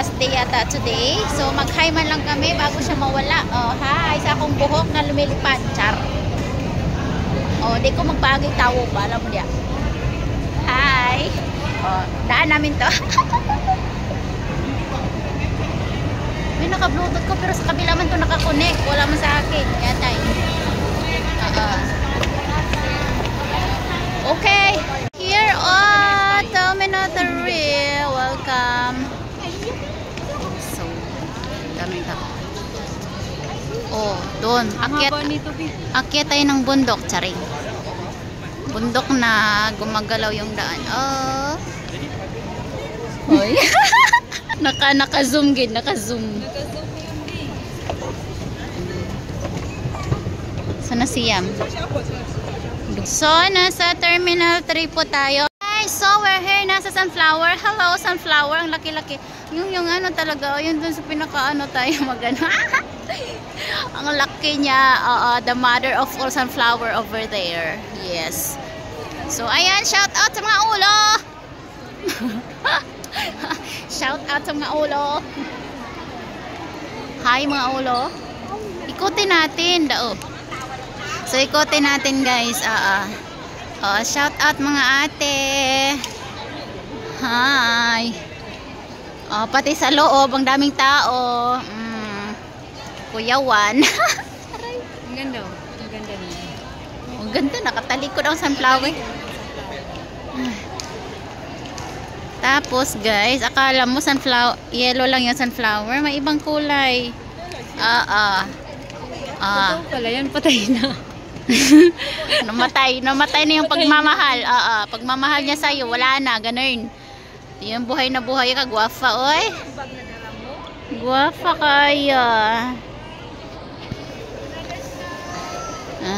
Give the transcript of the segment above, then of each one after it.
last day yata today. So mag-hi man lang kami bago siya mawala. Oh, hi sa akong buhok na lumilipad. Char. Oh, di ko magpagay tawo pa. Alam mo diya. Hi. Oh, daan namin to. May naka-bluetooth ko pero sa kabila man to naka-connect. Wala man sa akin. Kaya tayo. Okay. Here on Terminal 3. Welcome. So, daming tao. Oh, doon. Akyat tayo ng bundok. Charing. Bundok na gumagalaw yung daan. Oh. Hoy. Naka-zoom gid, naka-zoom. Sana siyam. So, nasa Terminal 3 po tayo. Guys, so we're here. Nasa Sunflower. Hello, Sunflower. Ang laki-laki. Yung ano talaga. Yun dun sa pinaka-ano tayo magano. Ang laki niya. The mother of all sunflower over there. Yes. So, ayan. Shout out sa mga ulo. Shout out sa mga ulo. Hi mga ulo. Ikutin natin. Dao. So, ikotin natin guys. Shout out mga ate. Hi. Pati sa loob, ang daming tao. Kuyawan. Ang ganda. Ang ganda niya. Ang ganda. Nakatalikod ang sunflower. Tapos guys, akala mo sunflower, yellow lang yung sunflower. May ibang kulay. Ito pala yan, patay na. namatay na yung pagmamahal. Pagmamahal niya sa'yo, wala na, ganun. Yung buhay na buhay ka, guwafa, oy. Guwafa kaya.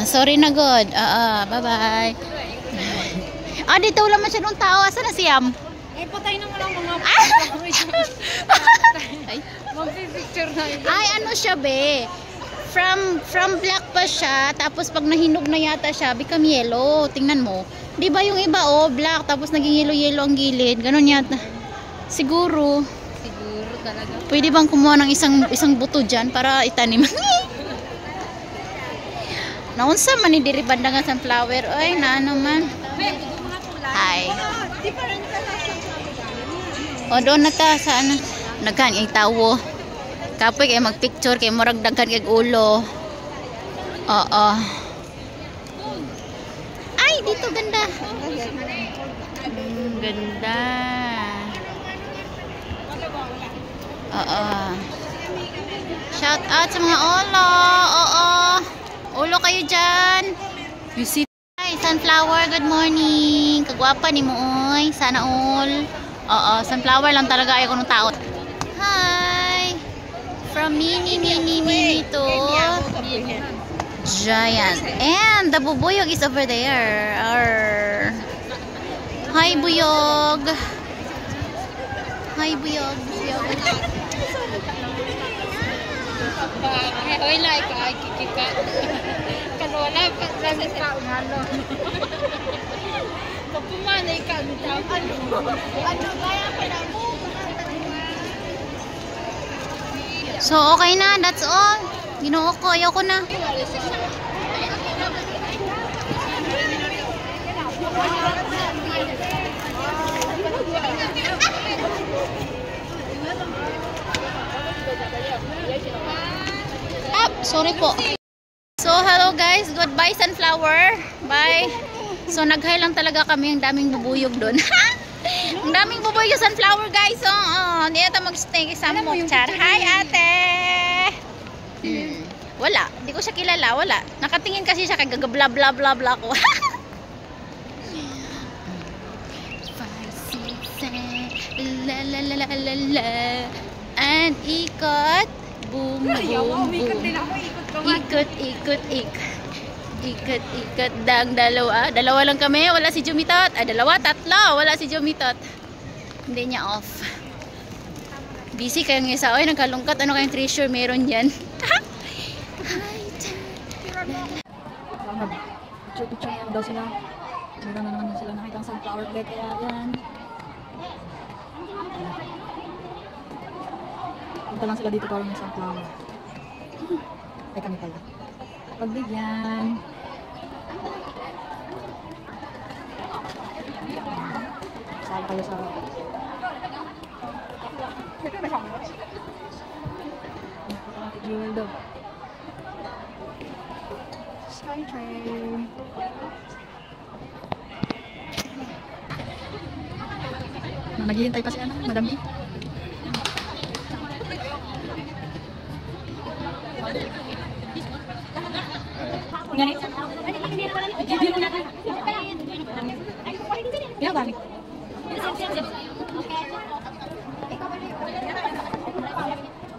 Sorry na God. Bye-bye. Dito wala masyadong tao. Asa na siyam? Ay, patay na lang mga mag-picture na yun. Ay, ano siya be? From black pa siya, tapos pag nahinog na yata siya, become yellow. Tingnan mo. 'Di ba yung iba black tapos naging yellow ang gilid. Ganon yata. Siguro talaga. Pwede bang kumuha ng isang buto diyan para itanim? Naunsa man ni diri banda nga sunflower. Oy, naano man. Hi. Doon na ta sa ano. Nagkan ang tawo. Kapoy kay magpicture kay murag daghan kay ulo. Ay, dito ganda. Ganda. Shout out sa mga ulo. Ulo kayo dyan. You see. Hi, sunflower, good morning. Kagwapa ni mo oy. Sana all. Sunflower lang talaga ayaw ko ng tao. Hi. From mini to giant. And the bubuyog is over there. Hi, buyog. Hi, buyog. Hoy, like, ay, kikika. Kalola, pasasin ka, ngalo. Papumanay ka, ano kaya pa na mo? So, okay na. That's all. Ginoo ko. Ayaw ko na. Sorry po. So, hello guys. Goodbye, sunflower. Bye. So, nag-hi lang talaga kami. Ang daming bubuyog doon. Ang daming bubuyog sunflower guys. Hindi ata mag-stay sa Mokchar. Hi, ate. Wala. Hindi ko siya kilala. Wala. Nakatingin kasi siya kay gagabla bla bla bla ko. 5, 6, 7, la la la la la la. And ikot. Boom, boom, boom. Ikot, ikot, ikot. Ikot, ikot. Dalawa. Dalawa lang kami. Wala si Jumitot. Dalawa, tatlo. Wala si Jumitot. Hindi niya off. Busy kayong isa. Oy, nagkalungkot. Ano kayong treasure meron yan? Picture daw sila. Meron na naman sila nakita ang sunflower bed. Kaya yan. Punta lang sila dito para may sunflower. Ay, kami pala. Pagbigyan. Saan kayo sa... Jewel daw. Skytrain. Naghihintay pa si ano, Madam E.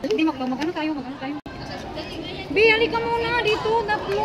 Hindi magano tayo. Bi, halika muna dito, tatlo.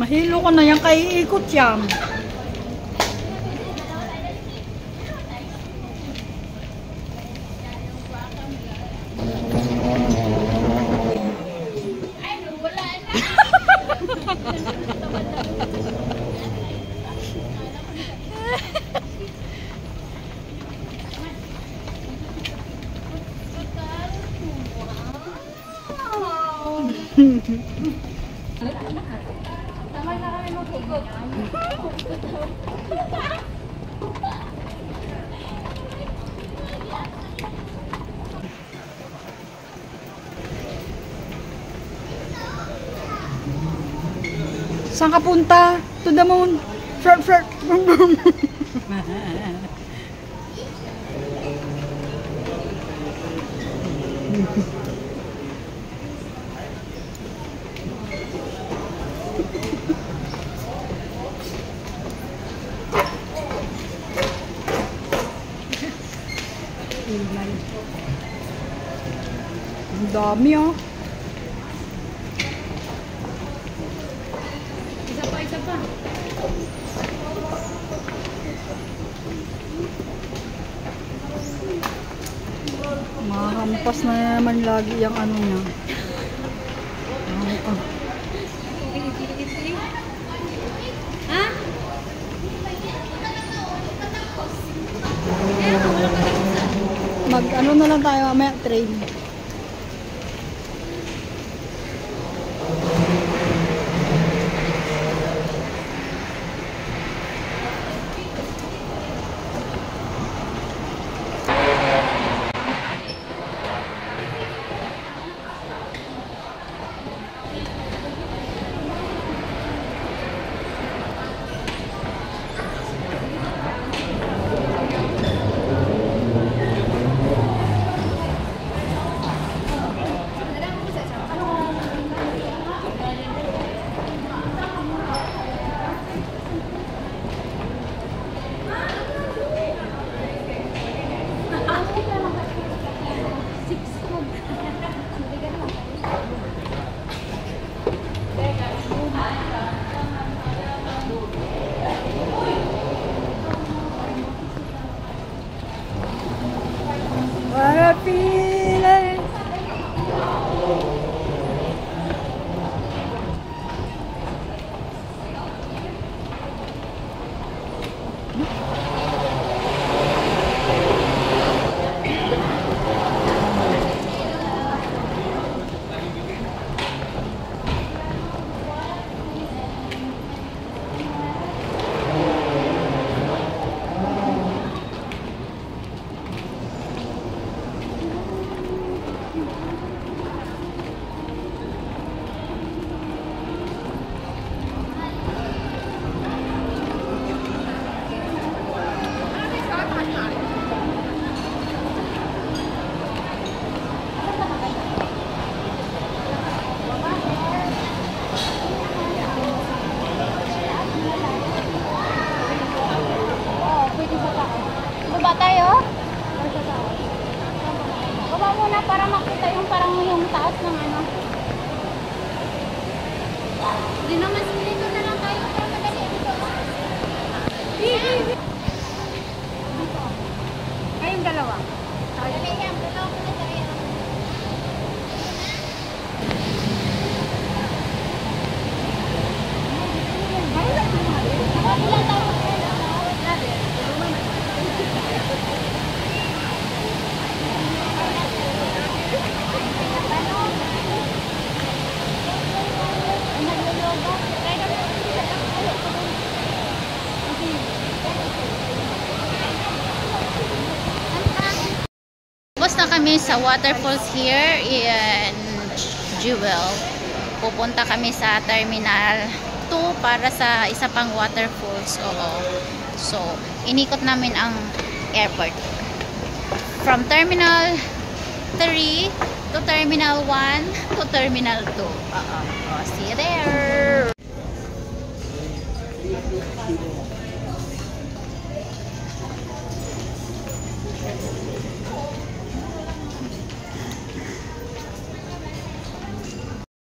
Mahilo ko na yan, kay ikot yan. Saan ka punta? To the moon. Frat. Ang dami ah. Isa pa. Mahampas na naman lagi yung ano niya. Ha? Mag ano na lang tayo mamaya, train. para makita yung parang yung taas ng ano. Hindi naman dito na lang tayo para madali ito. Kayong dalawa. Dali yan, dalawa ko na tayo. Tapos na kami sa waterfalls here in Jewel. Pupunta kami sa Terminal 2 para sa isa pang waterfalls. Oo. So, inikot namin ang airport. From Terminal 3 to Terminal 1 to Terminal 2. Oo. See you there!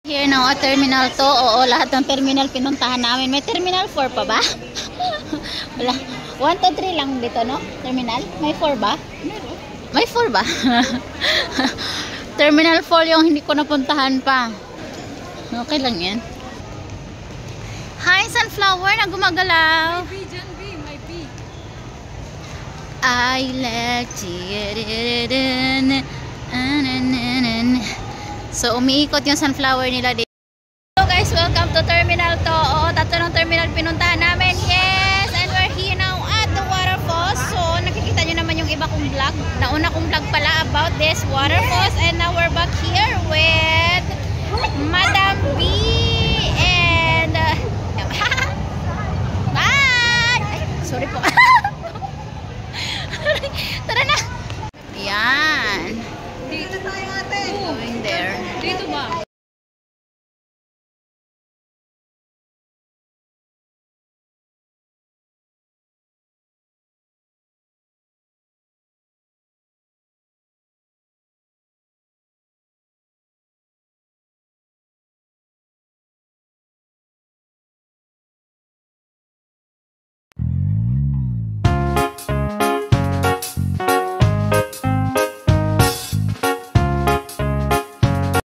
Here na Terminal 2. Oo, lahat ng terminal pinuntahan namin. May Terminal 4 pa ba? Wala. 1 to 3 lang dito, no? Terminal? May 4 ba? May 4 ba? Terminal 4 yung hindi ko napuntahan pa. Okay lang yan. Hi, sunflower na gumagalaw. May John B, may B. I like it. So, umiikot yung sunflower nila dito. So guys, welcome to Terminal 2. Oo, tatlong terminal pinuntahan namin. Yes! And we're here now at the waterfalls. So, nakikita nyo naman yung iba kong vlog. Nauna kong vlog pala about this waterfalls. And now we're back here with Madam B. And... bye! Ay, sorry po. Tara na! Yan. Dito tayo ate. Going there. Dito ba?